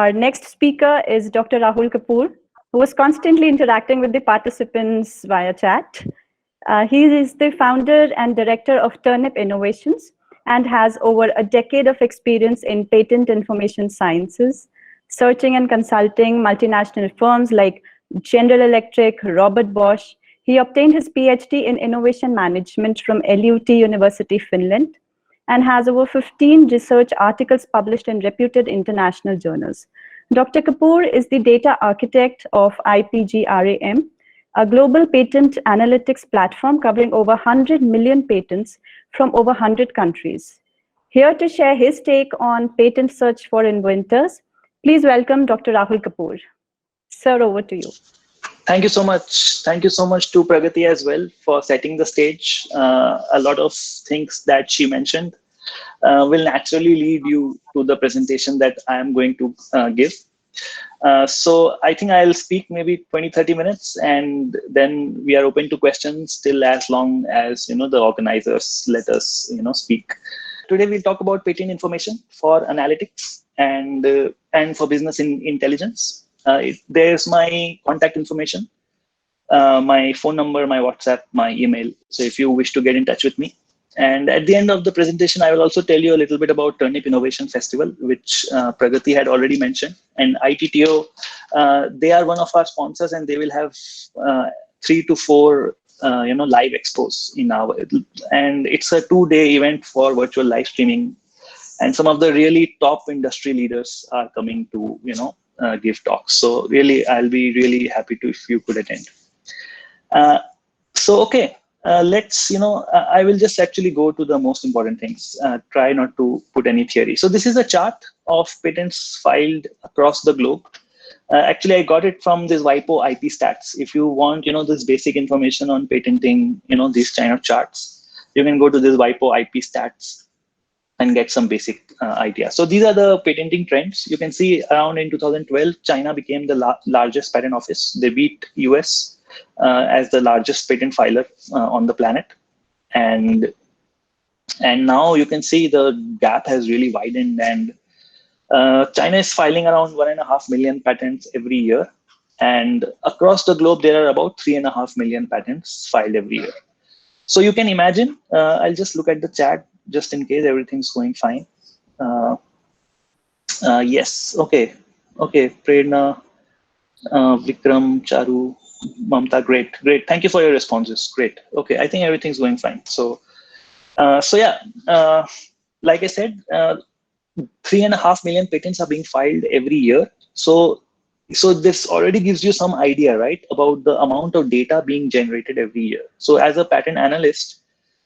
Our next speaker is Dr. Rahul Kapoor, who is constantly interacting with the participants via chat. He is the founder and director of Turnip Innovations and has over a decade of experience in patent information sciences, searching and consulting multinational firms like General Electric, Robert Bosch. He obtained his PhD in innovation management from LUT University, Finland, and has over 15 research articles published in reputed international journals. Dr. Kapoor is the data architect of IPGRAM, a global patent analytics platform covering over 100 million patents from over 100 countries. Here to share his take on patent search for inventors, please welcome Dr. Rahul Kapoor. Sir, over to you. Thank you so much. Thank you so much to Pragati as well for setting the stage. A lot of things that she mentioned will naturally lead you to the presentation that I am going to give. So I think I'll speak maybe 20-30 minutes, and then we are open to questions till as long as the organizers let us speak. Today we'll talk about patent information for analytics and for business intelligence. There's my contact information, my phone number, my WhatsApp, my email. So if you wish to get in touch with me. And at the end of the presentation, I will also tell you a little bit about Turnip Innovation Festival, which Pragati had already mentioned. And ITTO, they are one of our sponsors, and they will have 3 to 4 live expos in our, and it's a 2-day event for virtual live streaming. And some of the really top industry leaders are coming to give talks. So really, I'll be really happy to if you could attend. Let's, I will just actually go to the most important things, try not to put any theory. So this is a chart of patents filed across the globe. Actually, I got it from this WIPO IP stats. If you want, this basic information on patenting, these kind of charts, you can go to this WIPO IP stats and get some basic idea. So these are the patenting trends. You can see around in 2012, China became the largest patent office. They beat US as the largest patent filer on the planet. And now you can see the gap has really widened, and China is filing around 1.5 million patents every year. And across the globe, there are about 3.5 million patents filed every year. So you can imagine, I'll just look at the chat just in case everything's going fine. Yes, okay, Prerna, Vikram, Charu, Mamta, great. Thank you for your responses. Great. Okay, I think everything's going fine. So, like I said, 3.5 million patents are being filed every year. So this already gives you some idea, right, about the amount of data being generated every year. So as a patent analyst,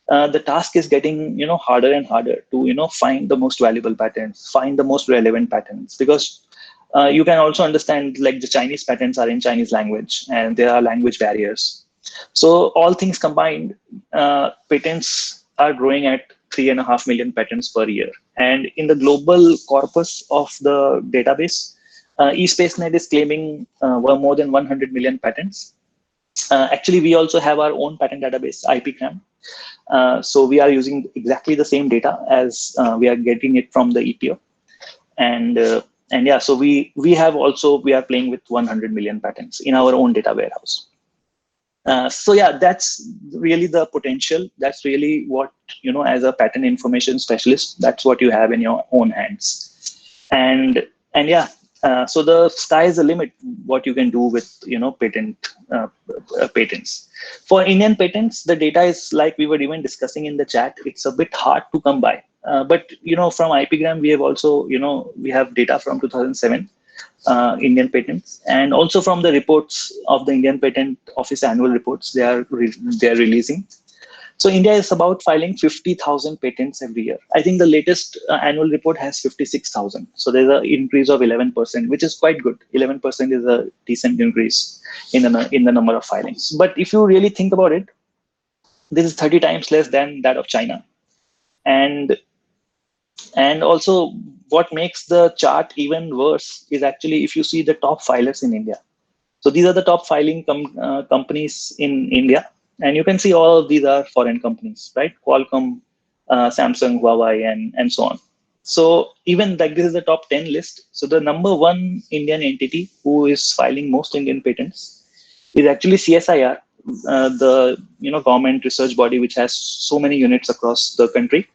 the task is getting harder and harder to find the most valuable patents, find the most relevant patents, because you can also understand, like, the Chinese patents are in Chinese language and there are language barriers. So all things combined, patents are growing at 3.5 million patents per year. And in the global corpus of the database, eSpaceNet is claiming more than 100 million patents. Actually, we also have our own patent database, IPCRAM. So we are using exactly the same data as we are getting it from the EPO. And yeah, so we are playing with 100 million patents in our own data warehouse. So yeah, that's really the potential. That's really what, as a patent information specialist, that's what you have in your own hands. And yeah, so the sky is the limit, what you can do with, patents. For Indian patents, the data is, like we were even discussing in the chat, it's a bit hard to come by. But from IPGRAM, we have also, we have data from 2007 Indian patents, and also from the reports of the Indian Patent Office annual reports they are releasing. So India is about filing 50,000 patents every year. I think the latest annual report has 56,000. So there's an increase of 11%, which is quite good. 11% is a decent increase in the number of filings. But if you really think about it, this is 30 times less than that of China. And also, what makes the chart even worse is actually if you see the top filers in India. So these are the top filing companies in India. And you can see all of these are foreign companies, right? Qualcomm, Samsung, Huawei, and so on. So even like this is the top 10 list. So the number one Indian entity who is filing most Indian patents is actually CSIR, the government research body which has so many units across the country,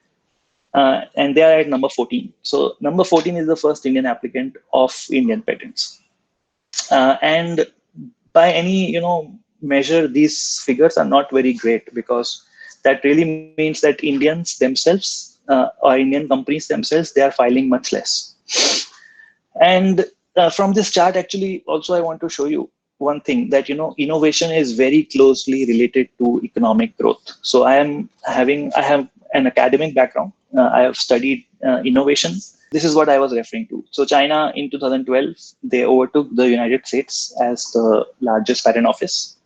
and they are at number 14. So number 14 is the first Indian applicant of Indian patents, and by any measure, these figures are not very great, because that really means that Indians themselves or Indian companies themselves, they are filing much less. And from this chart, actually, also I want to show you one thing, that innovation is very closely related to economic growth. So I have an academic background. I have studied innovation. This is what I was referring to. So China in 2012, they overtook the United States as the largest patent office,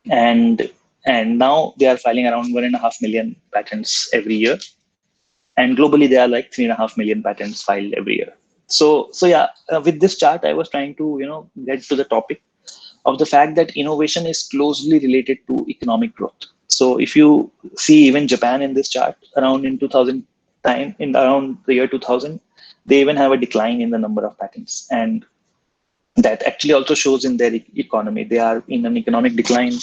and now they are filing around 1.5 million patents every year, and globally there are like 3.5 million patents filed every year. So yeah, with this chart, I was trying to get to the topic of the fact that innovation is closely related to economic growth. So if you see even Japan in this chart, around in 2000 time, in around the year 2000, they even have a decline in the number of patents, and that actually also shows in their economy. They are in an economic decline.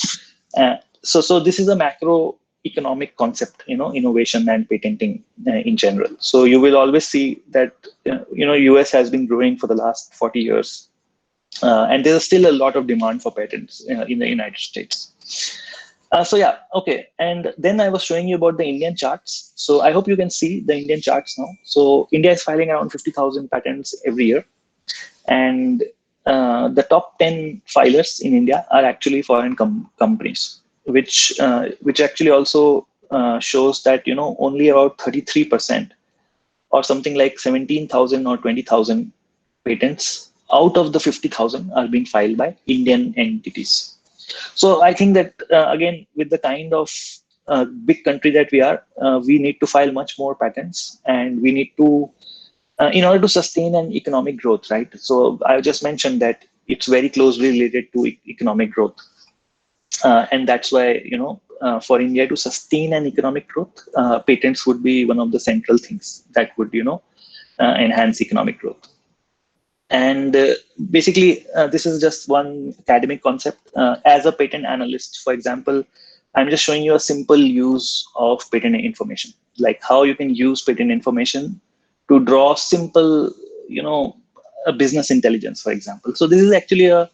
So this is a macroeconomic concept, innovation and patenting in general. So you will always see that US has been growing for the last 40 years, and there's still a lot of demand for patents in the United States. So yeah, okay. And then I was showing you about the Indian charts. So I hope you can see the Indian charts now. So India is filing around 50,000 patents every year, and the top 10 filers in India are actually foreign companies, which actually also shows that only about 33% or something like 17,000 or 20,000 patents out of the 50,000 are being filed by Indian entities. So I think that again, with the kind of big country that we are, we need to file much more patents, and we need to in order to sustain an economic growth, right? So I just mentioned that it's very closely related to economic growth, and that's why for India to sustain an economic growth, patents would be one of the central things that would enhance economic growth. And basically, this is just one academic concept. As a patent analyst, for example, I'm just showing you a simple use of patent information, like how you can use patent information to draw simple, a business intelligence, for example. So this is actually a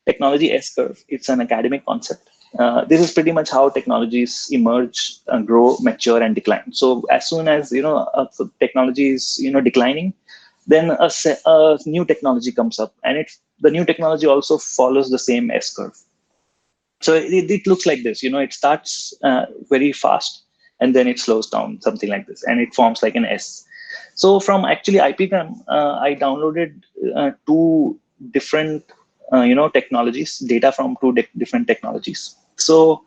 technology S-curve. It's an academic concept. This is pretty much how technologies emerge, grow, mature, and decline. So as soon as technology is declining, then a new technology comes up, and the new technology also follows the same S-curve. So it looks like this. It starts very fast, and then it slows down, something like this, and it forms like an S. So from actually IPCom, I downloaded two different technologies, data from two different technologies. So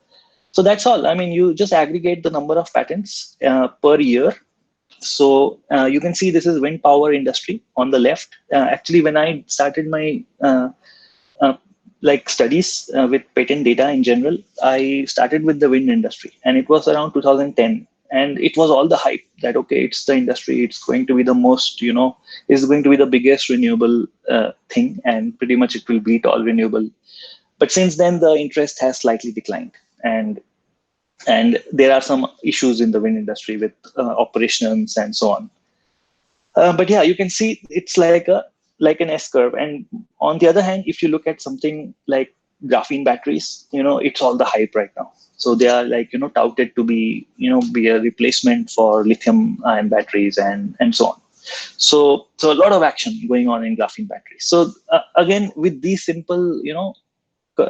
that's all. I mean, you just aggregate the number of patents per year. So you can see this is wind power industry on the left. Actually, when I started my studies with patent data in general, I started with the wind industry, and it was around 2010. And it was all the hype that, okay, it's the industry, it's going to be the most, it's going to be the biggest renewable thing, and pretty much it will beat all renewable. But since then, the interest has slightly declined, and there are some issues in the wind industry with operations and so on. But yeah, you can see it's like an S-curve. And on the other hand, if you look at something like graphene batteries, it's all the hype right now. So they are touted to be a replacement for lithium-ion batteries and so on. So a lot of action going on in graphene batteries. So again, with these simple,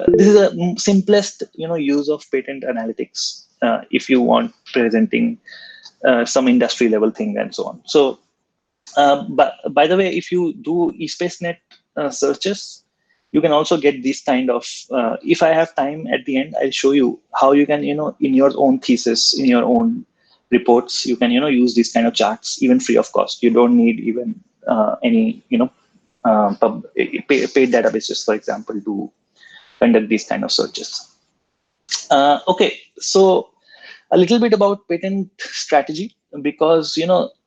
this is a simplest use of patent analytics if you want presenting some industry level thing and so on. So but by the way, if you do eSpaceNet searches, you can also get this kind of, if I have time at the end, I'll show you how you can, in your own thesis, in your own reports, you can, use these kind of charts, even free of cost. You don't need even any, paid databases, for example, to conduct these kind of searches. Okay, so a little bit about patent strategy, because,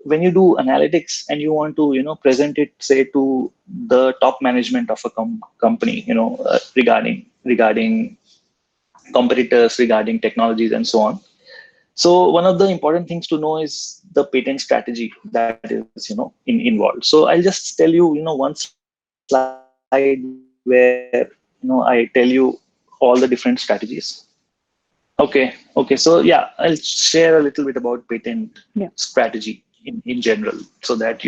when you do analytics and you want to, present it, say, to the top management of a company, regarding competitors, regarding technologies, and so on. So one of the important things to know is the patent strategy that is, involved. So I'll just tell you, one slide where, I tell you all the different strategies. Okay. So yeah, I'll share a little bit about patent Yeah. strategy in general, so that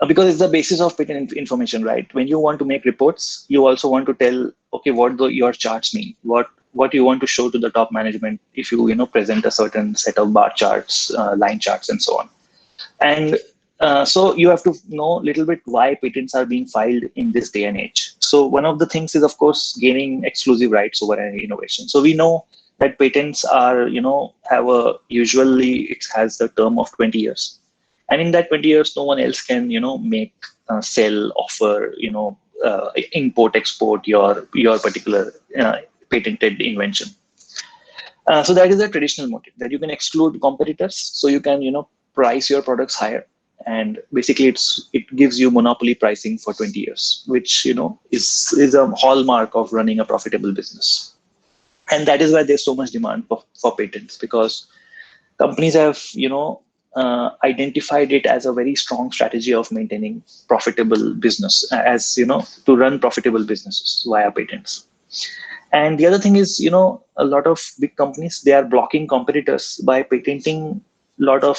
because it's the basis of patent information, right? When you want to make reports, you also want to tell, okay, what your charts mean, what you want to show to the top management if you present a certain set of bar charts, line charts, and so on. And so you have to know a little bit why patents are being filed in this day and age. So one of the things is, of course, gaining exclusive rights over an innovation. So we know that patents are, usually it has the term of 20 years. And in that 20 years, no one else can, make, sell, offer, import, export your particular patented invention. So that is the traditional motive, that you can exclude competitors, so you can, price your products higher. And basically it gives you monopoly pricing for 20 years, which, is a hallmark of running a profitable business. And that is why there's so much demand for patents, because companies have, identified it as a very strong strategy of maintaining profitable business, as, to run profitable businesses via patents. And the other thing is, a lot of big companies, they are blocking competitors by patenting a lot of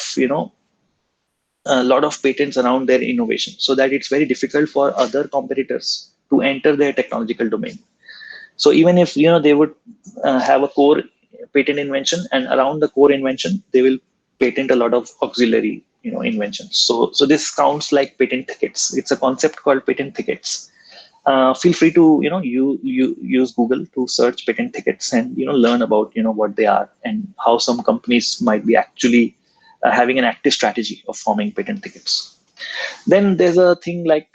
patents around their innovation, so that it's very difficult for other competitors to enter their technological domain. So even if they would have a core patent invention, and around the core invention they will patent a lot of auxiliary inventions. So this counts like patent thickets. It's a concept called patent thickets. Feel free to you use Google to search patent thickets, and learn about what they are, and how some companies might be actually having an active strategy of forming patent thickets. Then there's a thing like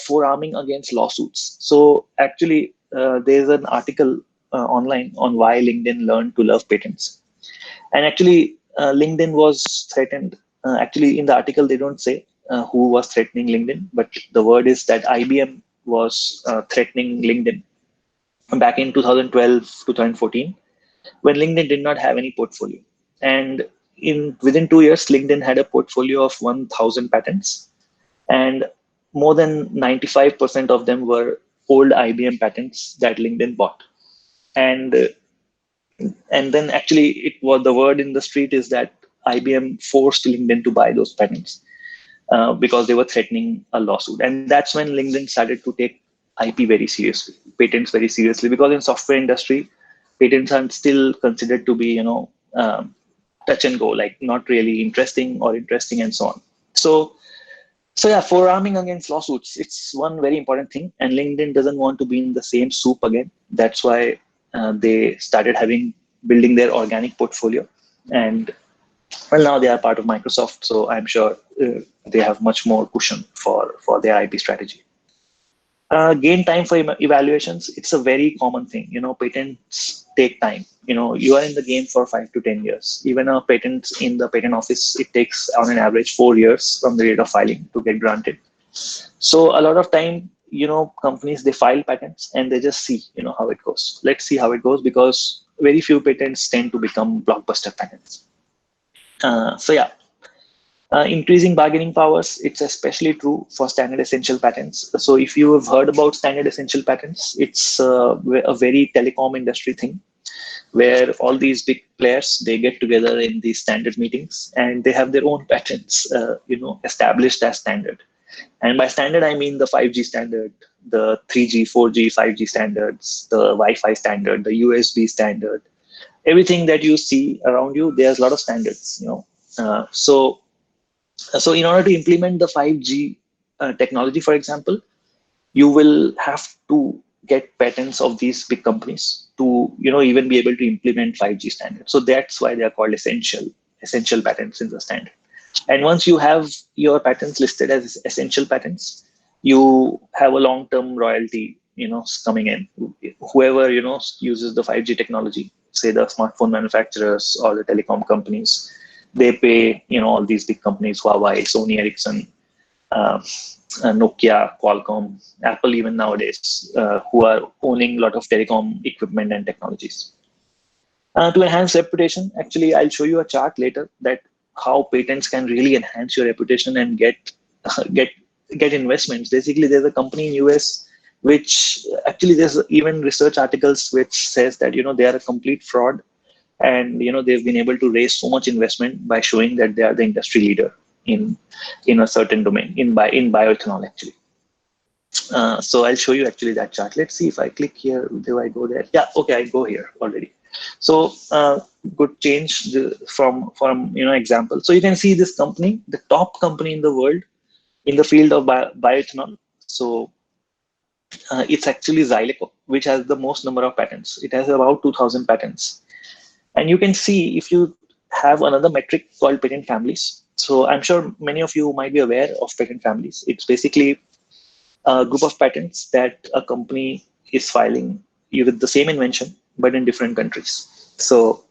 forearming against lawsuits. So actually there's an article online on why LinkedIn learned to love patents. And actually LinkedIn was threatened. Actually in the article they don't say who was threatening LinkedIn, but the word is that IBM was threatening LinkedIn back in 2012, 2014, when LinkedIn did not have any portfolio. And within 2 years, LinkedIn had a portfolio of 1,000 patents, and more than 95% of them were old IBM patents that LinkedIn bought. And then actually the word in the street is that IBM forced LinkedIn to buy those patents because they were threatening a lawsuit. And that's when LinkedIn started to take IP very seriously, patents very seriously, because in software industry, patents are still considered to be, touch and go, like not really interesting, and so on. So yeah, forearming against lawsuits, it's one very important thing. And LinkedIn doesn't want to be in the same soup again. That's why they started building their organic portfolio. And well, now they are part of Microsoft, so I'm sure they have much more cushion for their IP strategy. Gain time for evaluations. It's a very common thing. Patents take time. You are in the game for 5 to 10 years. Even a patent in the patent office, it takes on an average 4 years from the date of filing to get granted. So a lot of time, companies, they file patents and they just see, how it goes. Let's see how it goes, because very few patents tend to become blockbuster patents. So yeah. Increasing bargaining powers, it's especially true for standard essential patents. So if you have heard about standard essential patents, it's a very telecom industry thing, where all these big players, they get together in these standard meetings and they have their own patents, established as standard. And by standard, I mean the 5G standard, the 3G, 4G, 5G standards, the Wi-Fi standard, the USB standard, everything that you see around you, there's a lot of standards, So in order to implement the 5G technology, for example, you will have to get patents of these big companies to, even be able to implement 5G standards. So that's why they are called essential patents in the standard. And once you have your patents listed as essential patents, you have a long-term royalty, coming in. Whoever, uses the 5G technology, say the smartphone manufacturers or the telecom companies, they pay, all these big companies, Huawei, Sony Ericsson, uh, Nokia, Qualcomm, Apple even nowadays, who are owning a lot of telecom equipment and technologies. To enhance reputation, actually, I'll show you a chart later that how patents can really enhance your reputation and get get investments. Basically, there's a company in US which actually there's even research articles which says that they are a complete fraud, and they've been able to raise so much investment by showing that they are the industry leader in a certain domain in bioethanol actually. So I'll show you actually that chart. Let's see if I click here. Do I go there? Yeah, okay, I go here already. So good change from example. So you can see this company, the top company in the world in the field of bioethanol. So it's actually Zyleco, which has the most number of patents. It has about 2,000 patents. And you can see if you have another metric called patent families. So I'm sure many of you might be aware of patent families. It's basically a group of patents that a company is filing with the same invention, but in different countries. So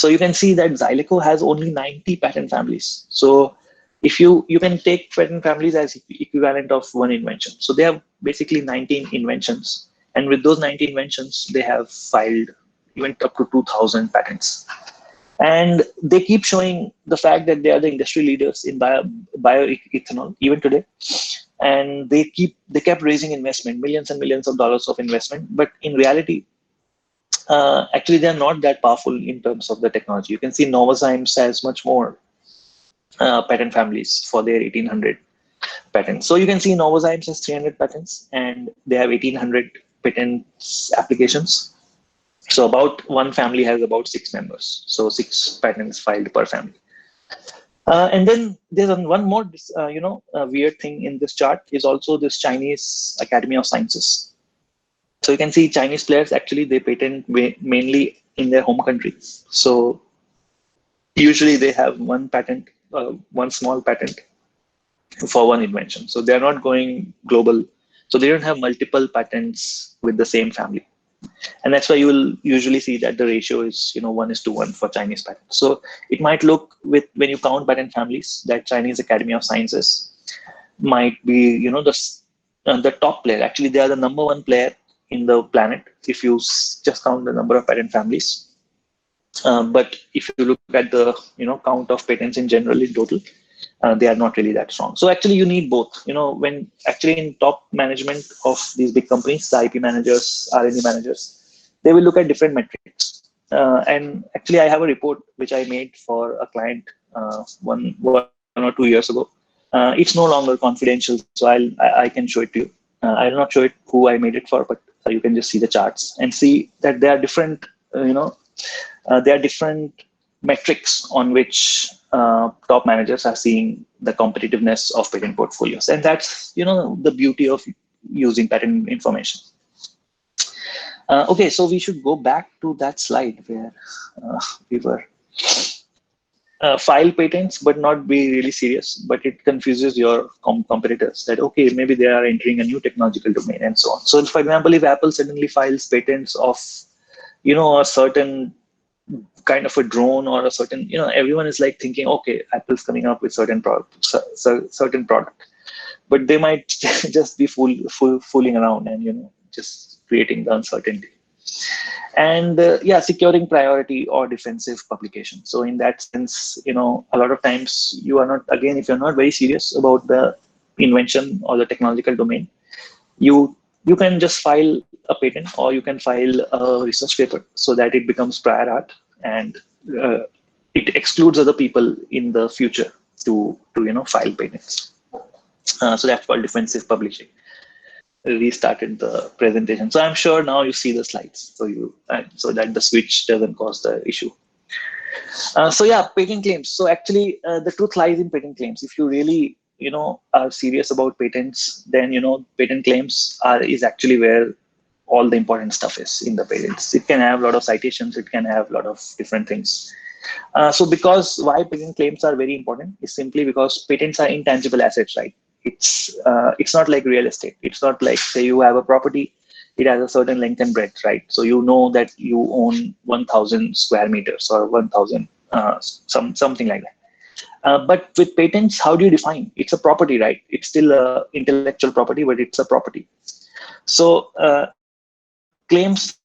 you can see that Zyleco has only 90 patent families. So if you can take patent families as equivalent of one invention. So they have basically 19 inventions. And with those 19 inventions, they have filed even up to 2,000 patents. And they keep showing the fact that they are the industry leaders in bioethanol even today. And they kept raising investment, millions and millions of dollars of investment. But in reality, actually, they're not that powerful in terms of the technology. You can see Novozymes has much more patent families for their 1,800 patents. So you can see Novozymes has 300 patents and they have 1,800 patents applications. So about one family has about 6 members. So 6 patents filed per family. And then there's one more, weird thing in this chart is also this Chinese Academy of Sciences. So you can see Chinese players, actually, they patent mainly in their home country. So usually they have one patent, one small patent for one invention. So they're not going global. So they don't have multiple patents with the same family. And that's why you will usually see that the ratio is 1:1 for Chinese patents. So it might look when you count patent families that Chinese Academy of Sciences might be the top player. Actually, they are the number one player in the planet if you just count the number of patent families. But if you look at the count of patents in general in total, they are not really that strong. So actually you need both. When actually in top management of these big companies, the IP managers, R&D managers, they will look at different metrics. And actually I have a report which I made for a client one or 2 years ago. It's no longer confidential, so I can show it to you. I'll not show it who I made it for, but you can just see the charts and see that there are different, there are different metrics on which top managers are seeing the competitiveness of patent portfolios. And that's, the beauty of using patent information. Okay, so we should go back to that slide where we were file patents, but not be really serious, but it confuses your competitors that, okay, maybe they are entering a new technological domain and so on. So for example, if Apple suddenly files patents of, a certain kind of a drone or a certain, everyone is like thinking, okay, Apple's coming up with certain product, but they might just be fooling around and, just creating the uncertainty. And securing priority or defensive publication. So in that sense, a lot of times you are not, again, if you're not very serious about the invention or the technological domain, you can just file a patent or you can file a research paper so that it becomes prior art and it excludes other people in the future to file patents. So that's called defensive publishing. Restarted the presentation. So I'm sure now you see the slides, so that the switch doesn't cause the issue. Patent claims. So actually, the truth lies in patent claims. If you really, are serious about patents, then patent claims is actually where all the important stuff is in the patents. It can have a lot of citations. It can have a lot of different things. So because why patent claims are very important is simply because patents are intangible assets, right? It's not like real estate. It's not like, say, you have a property, it has a certain length and breadth, right? So you know that you own 1,000 square meters or 1,000 something like that. But with patents, how do you define? It's a property, right? It's still a intellectual property, but it's a property. So claims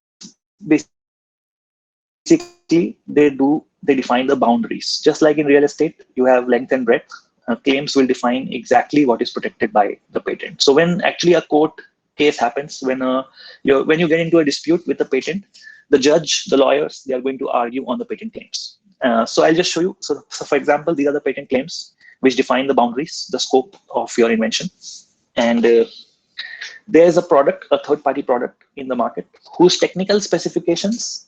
basically they define the boundaries. Just like in real estate, you have length and breadth. Claims will define exactly what is protected by the patent. So when actually a court case happens, when you get into a dispute with the patent, the judge, the lawyers, they are going to argue on the patent claims. So I'll just show you. So for example, these are the patent claims which define the boundaries, the scope of your invention. And there's a product, a third-party product in the market whose technical specifications,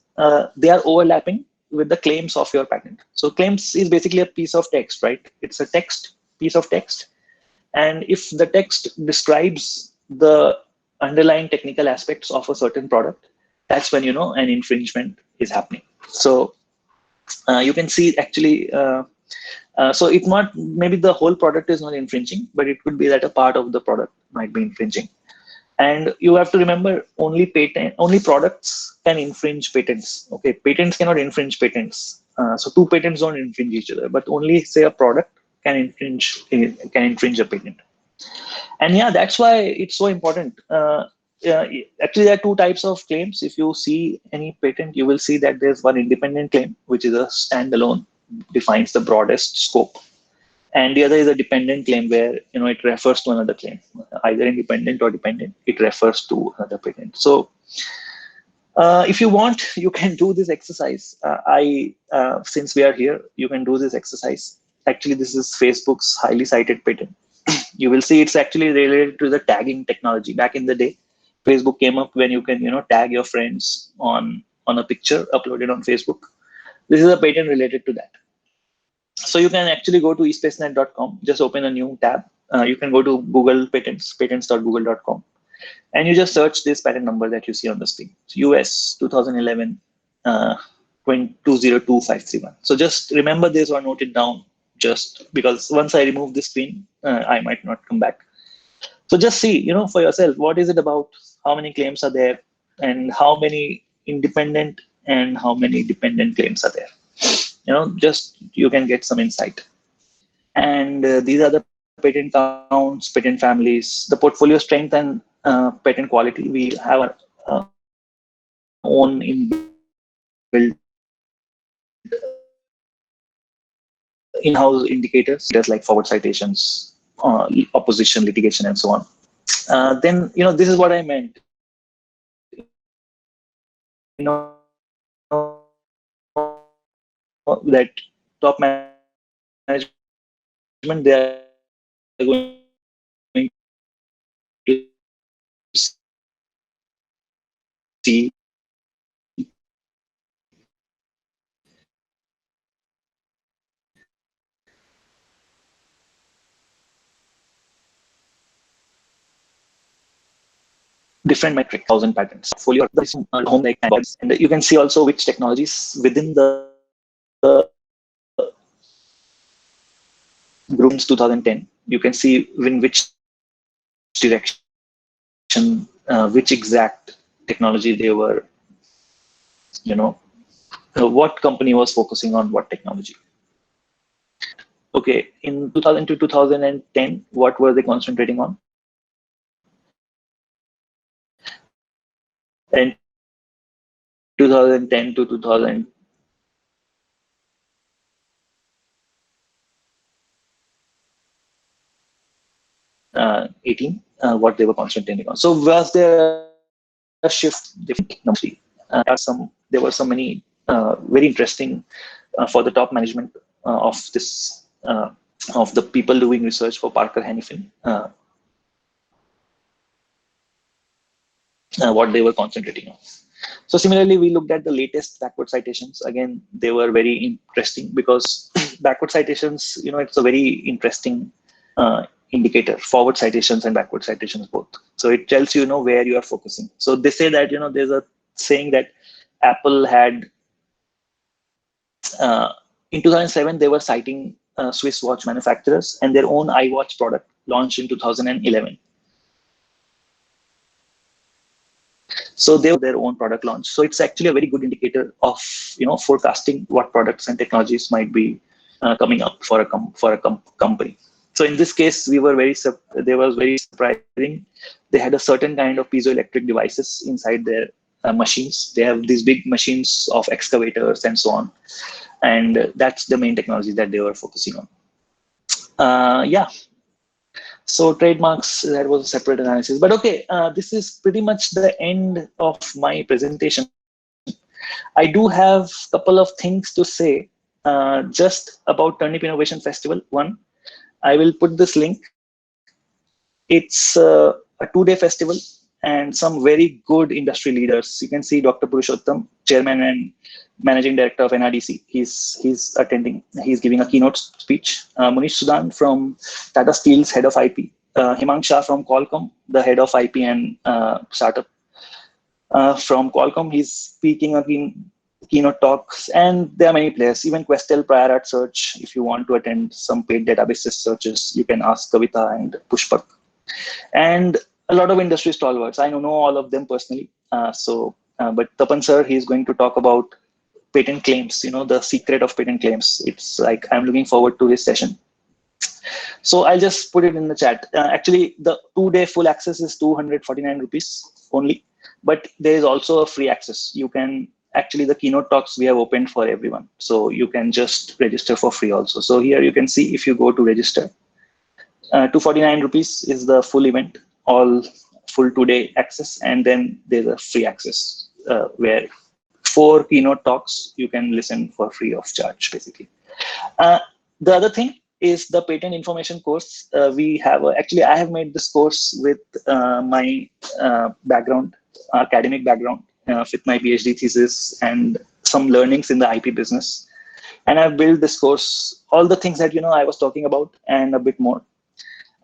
they are overlapping with the claims of your patent. So claims is basically a piece of text, right? It's a piece of text. And if the text describes the underlying technical aspects of a certain product, that's when, an infringement is happening. So you can see actually, so it's not, maybe the whole product is not infringing, but it could be that a part of the product might be infringing. And you have to remember, only products can infringe patents. Okay, patents cannot infringe patents. So two patents don't infringe each other, but only say a product can infringe a patent. And yeah, that's why it's so important. Actually, there are two types of claims. If you see any patent, you will see that there's one independent claim, which is a standalone, defines the broadest scope. And the other is a dependent claim where it refers to another claim, either independent or dependent. It refers to another patent. So if you want, you can do this exercise. Since we are here, you can do this exercise. Actually, this is Facebook's highly cited patent. You will see it's actually related to the tagging technology. Back in the day, Facebook came up when you can tag your friends on a picture uploaded on Facebook. This is a patent related to that. So you can actually go to espacenet.com, just open a new tab. You can go to Google Patents, patents.google.com, and you just search this patent number that you see on the screen. It's US 2011 202531. So just remember this or note it down, just because once I remove the screen, I might not come back. So just see, for yourself, what is it about, how many claims are there, and how many independent and how many dependent claims are there. Just you can get some insight. And these are the patent counts, patent families, the portfolio strength, and patent quality. We have our own inbuilt in-house indicators, just like forward citations, opposition, litigation, and so on. Then, this is what I meant. That top management, they are going to see different metric, 1,000 patents, portfolio, home like and you can see also which technologies within the groups 2010. You can see in which direction, which exact technology they were, what company was focusing on what technology. Okay, in 2000 to 2010, what were they concentrating on? And 2010 to 2018, what they were concentrating on. So was there a shift? There were so many very interesting for the top management of this of the people doing research for Parker Hannifin. What they were concentrating on. So similarly, we looked at the latest backward citations. Again, they were very interesting because backward citations, it's a very interesting indicator, forward citations and backward citations both. So it tells you, where you are focusing. So they say that, there's a saying that Apple had, in 2007, they were citing Swiss watch manufacturers and their own iWatch product launched in 2011. So they have their own product launch. So it's actually a very good indicator of forecasting what products and technologies might be coming up for a company. So in this case, they was very surprising. They had a certain kind of piezoelectric devices inside their machines. They have these big machines of excavators and so on, and that's the main technology that they were focusing on. Yeah. So trademarks, that was a separate analysis. But okay, this is pretty much the end of my presentation. I do have a couple of things to say just about Turnip Innovation Festival. One, I will put this link. It's a 2-day festival and some very good industry leaders. You can see Dr. Purushottam, Chairman and Managing Director of NRDC. He's attending. He's giving a keynote speech. Munish Sudan from Tata Steel's head of IP. Himang Shah from Qualcomm, the head of IP and startup. From Qualcomm, he's speaking again keynote talks, and there are many players. Even Questel Prior Art Search. If you want to attend some paid databases searches, you can ask Kavita and Pushpak. And a lot of industry stalwarts. I don't know all of them personally. But Tapan sir, he's going to talk about patent claims, the secret of patent claims. It's like, I'm looking forward to this session. So I'll just put it in the chat. Actually, the 2-day full access is 249 rupees only, but there is also a free access. You can, actually the keynote talks we have opened for everyone. So you can just register for free also. So here you can see, if you go to register, 249 rupees is the full event, all full 2-day access. And then there's a free access where 4 keynote talks you can listen for free of charge, basically. The other thing is the patent information course. We have actually, I have made this course with my background, academic background, with my PhD thesis and some learnings in the IP business. And I've built this course, all the things that I was talking about and a bit more.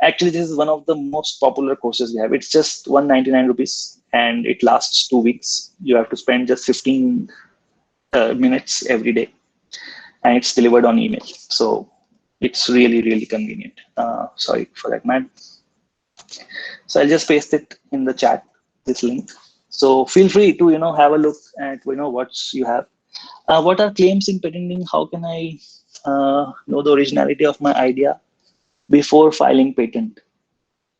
Actually, this is one of the most popular courses we have. It's just 199 rupees and it lasts 2 weeks. You have to spend just 15 minutes every day, and it's delivered on email. So it's really, really convenient. Sorry for that, man. So I'll just paste it in the chat, this link. So feel free to have a look at what you have. What are claims in patenting? How can I know the originality of my idea before filing patent?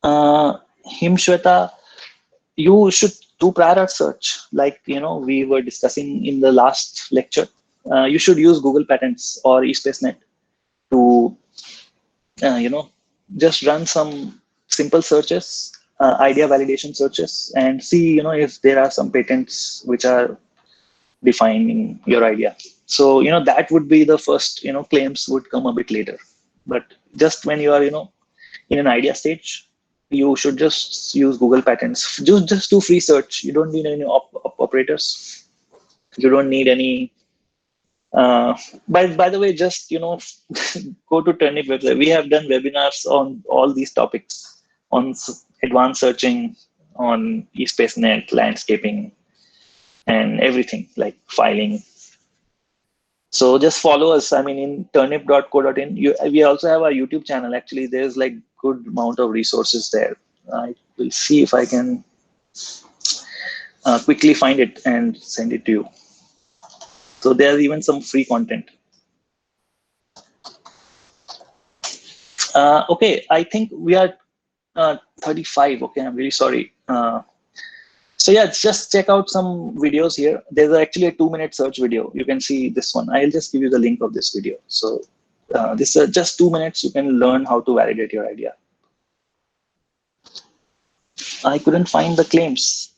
Himshweta, you should do prior art search, like we were discussing in the last lecture. You should use Google Patents or eSpaceNet to just run some simple searches, idea validation searches, and see if there are some patents which are defining your idea. So that would be the first. Claims would come a bit later, but just when you are in an idea stage, you should just use Google Patents. Just do free search. You don't need any operators. You don't need any. By the way, just go to Turnip website. We have done webinars on all these topics, on advanced searching, on eSpaceNet, landscaping, and everything like filing. So just follow us. I mean, in turnip.co.in. We also have our YouTube channel. Actually, there's like good amount of resources there. I will see if I can quickly find it and send it to you. So there's even some free content. Okay, I think we are 35. Okay, I'm really sorry. So yeah, just check out some videos here. There's actually a 2-minute search video. You can see this one. I'll just give you the link of this video. So this is just 2 minutes. You can learn how to validate your idea. I couldn't find the claims.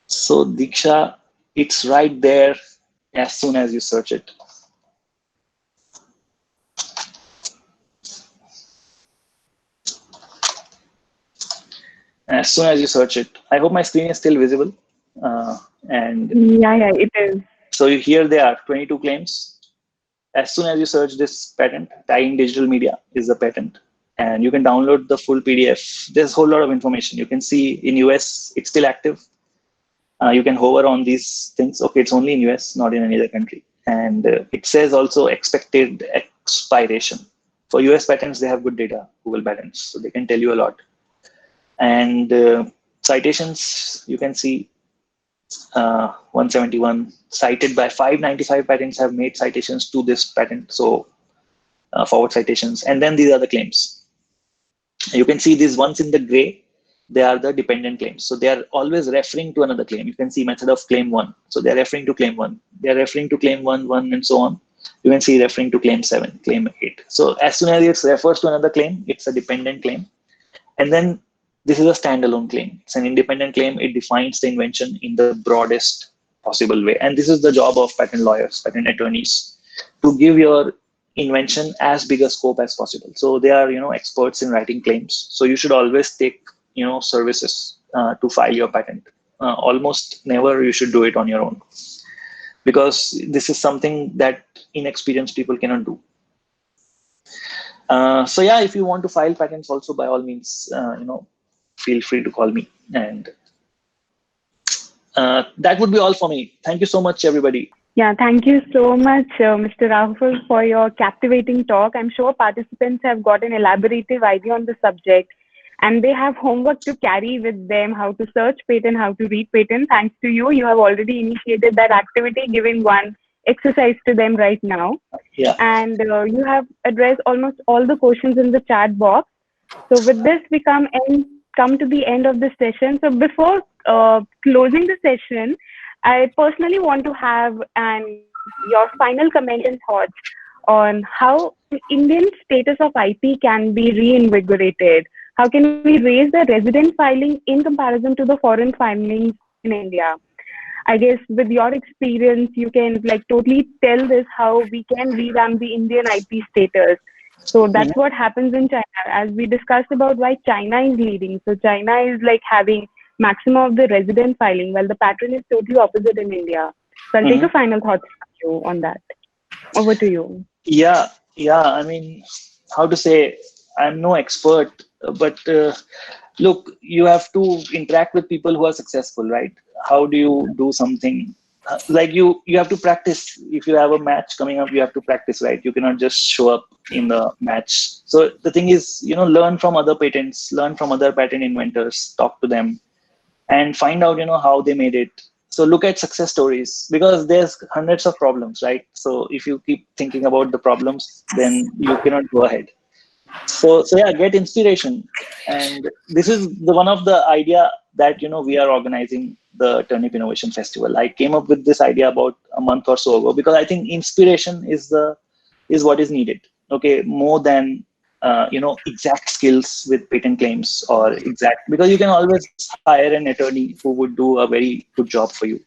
So Diksha, it's right there as soon as you search it. As soon as you search it. I hope my screen is still visible. And yeah, it is. So here they are, 22 claims. As soon as you search this patent, tagging digital media is the patent. And you can download the full PDF. There's a whole lot of information. You can see in US, it's still active. You can hover on these things. Okay, it's only in US, not in any other country. And it says also expected expiration. For US patents, they have good data, Google Patents. So they can tell you a lot. And citations, you can see 171 cited by 595 patents have made citations to this patent. So forward citations. And then these are the claims. You can see these ones in the gray, they are the dependent claims. So they are always referring to another claim. You can see method of claim 1. So they are referring to claim 1. They are referring to claim 1, 1, and so on. You can see referring to claim 7, claim 8. So as soon as it refers to another claim, it's a dependent claim. And then this is a standalone claim. It's an independent claim. It defines the invention in the broadest possible way. And this is the job of patent lawyers, patent attorneys, to give your invention as big a scope as possible. So they are, experts in writing claims. So you should always take, services to file your patent. Almost never you should do it on your own, because this is something that inexperienced people cannot do. So yeah, if you want to file patents also, by all means, feel free to call me. And that would be all for me. Thank you so much, everybody. Yeah, thank you so much, Mr. Rahul, for your captivating talk. I'm sure participants have got an elaborative idea on the subject, and they have homework to carry with them, how to search patent, how to read patent. Thanks to you, you have already initiated that activity, giving one exercise to them right now. Yeah. And you have addressed almost all the questions in the chat box. So with this, we come to the end of the session. So before closing the session, I personally want to have your final comment and thoughts on how Indian status of IP can be reinvigorated. How can we raise the resident filing in comparison to the foreign filings in India? I guess with your experience, you can totally tell this how we can revamp the Indian IP status. So that's what happens in China. As we discussed about why China is leading. So China is having maximum of the resident filing, while the pattern is totally opposite in India. So I'll take a final thought from you on that. Over to you. Yeah. I mean, how to say, I'm no expert, but look, you have to interact with people who are successful, right? How do you do something? You have to practice. If you have a match coming up, you have to practice, right? You cannot just show up in the match. So the thing is, learn from other patents, learn from other patent inventors, talk to them, and find out, how they made it. So look at success stories, because there's hundreds of problems, right? So if you keep thinking about the problems, then you cannot go ahead. So yeah, get inspiration. And this is one of the idea that, we are organizing the Turnip Innovation Festival. I came up with this idea about a month or so ago, because I think inspiration is what is needed. Okay, more than exact skills with patent claims or exact, because you can always hire an attorney who would do a very good job for you.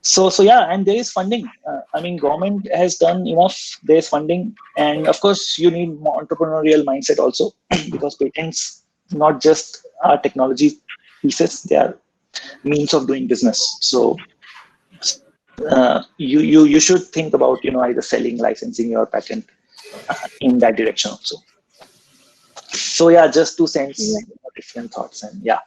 So yeah, and there is funding. I mean, government has done enough. There is funding, and of course, you need more entrepreneurial mindset also, because patents not just are technology pieces; they are means of doing business. So you should think about either selling, licensing your patent in that direction also. So yeah, just 2 cents, different thoughts, and yeah.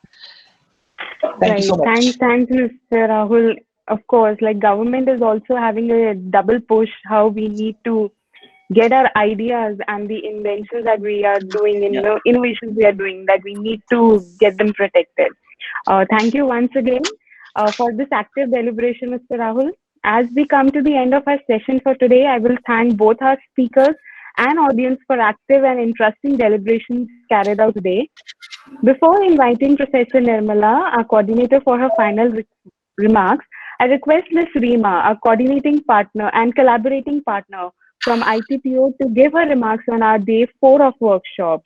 Thank you so much. Thanks, Mr. Rahul. Of course, government is also having a double push how we need to get our ideas and the inventions that we are doing and innovations we are doing, that we need to get them protected. Thank you once again for this active deliberation, Mr. Rahul. As we come to the end of our session for today, I will thank both our speakers and audience for active and interesting deliberations carried out today. Before inviting Professor Nirmala, our coordinator, for her final remarks, I request Ms. Reema, our coordinating partner and collaborating partner from ITPO, to give her remarks on our day 4 of workshop.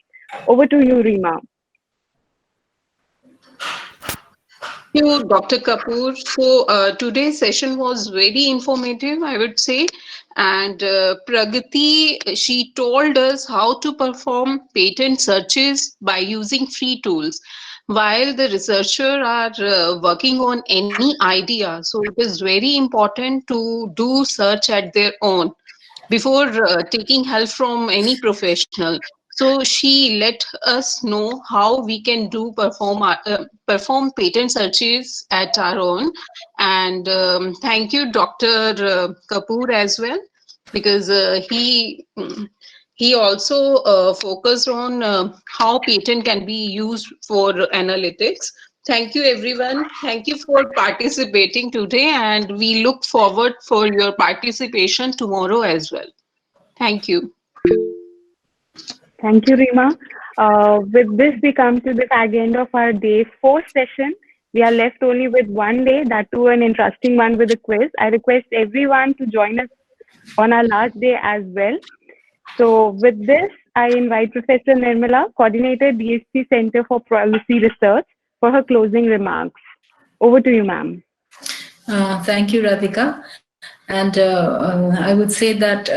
Over to you, Reema. Thank you, Dr. Kapoor. So today's session was very informative, I would say. And Pragati, she told us how to perform patent searches by using free tools, while the researchers are working on any idea. So it is very important to do search at their own before taking help from any professional. So she let us know how we can perform patent searches at our own. And thank you, Dr. Kapoor, as well, because he He also focused on how patent can be used for analytics. Thank you, everyone. Thank you for participating today, and we look forward for your participation tomorrow as well. Thank you. Thank you, Rima. With this, we come to the fag end of our day 4 session. We are left only with one day, that too an interesting one with a quiz. I request everyone to join us on our last day as well. So with this, I invite Professor Nirmala, Coordinator, DST-Centre for Policy Research, for her closing remarks. Over to you, ma'am. Thank you, Radhika. And I would say that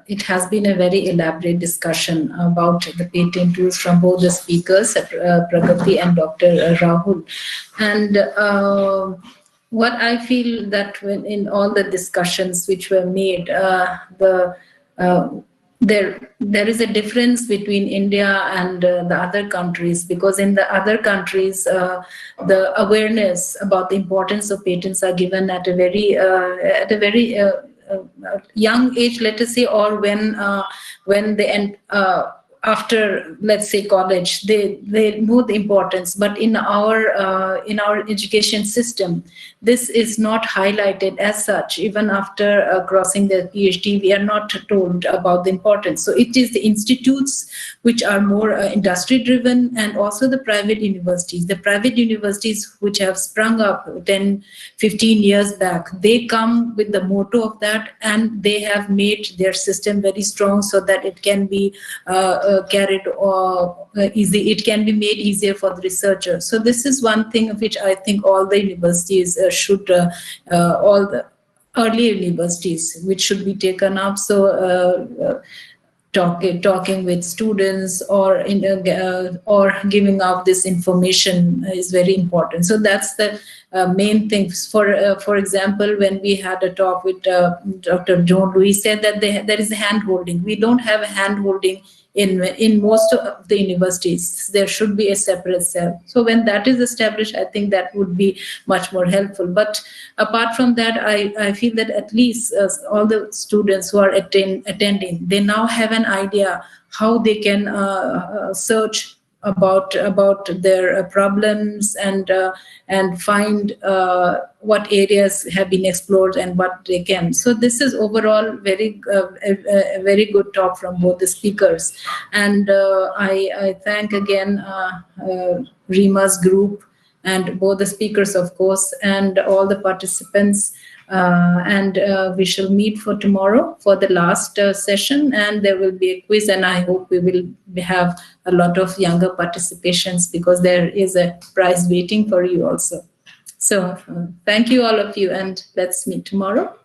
it has been a very elaborate discussion about the patent tools from both the speakers, Pragati and Dr. Rahul. And what I feel that when in all the discussions which were made, there is a difference between India and the other countries, because in the other countries the awareness about the importance of patents are given at a very young age, let us say, or when they end after, let's say, college, they know the importance. But in our education system, this is not highlighted as such. Even after crossing the PhD, we are not told about the importance. So it is the institutes which are more industry driven, and also the private universities. The private universities which have sprung up 10, 15 years back, they come with the motto of that, and they have made their system very strong so that it can be carried easy. It can be made easier for the researcher. So this is one thing which I think all the universities should, all the early universities, which should be taken up. So talking with students or giving out this information is very important. So that's the main thing. For example, when we had a talk with Dr. John, we said that there is hand holding. We don't have a hand holding in most of the universities. There should be a separate cell. So when that is established, I think that would be much more helpful. But apart from that, I feel that at least all the students who are attending, they now have an idea how they can search about their problems and find what areas have been explored and what they can. So this is overall a very good talk from both the speakers, and I thank again Rima's group and both the speakers, of course, and all the participants. And we shall meet for tomorrow for the last session, and there will be a quiz, and I hope we will have a lot of younger participations, because there is a prize waiting for you also. So thank you, all of you, and let's meet tomorrow.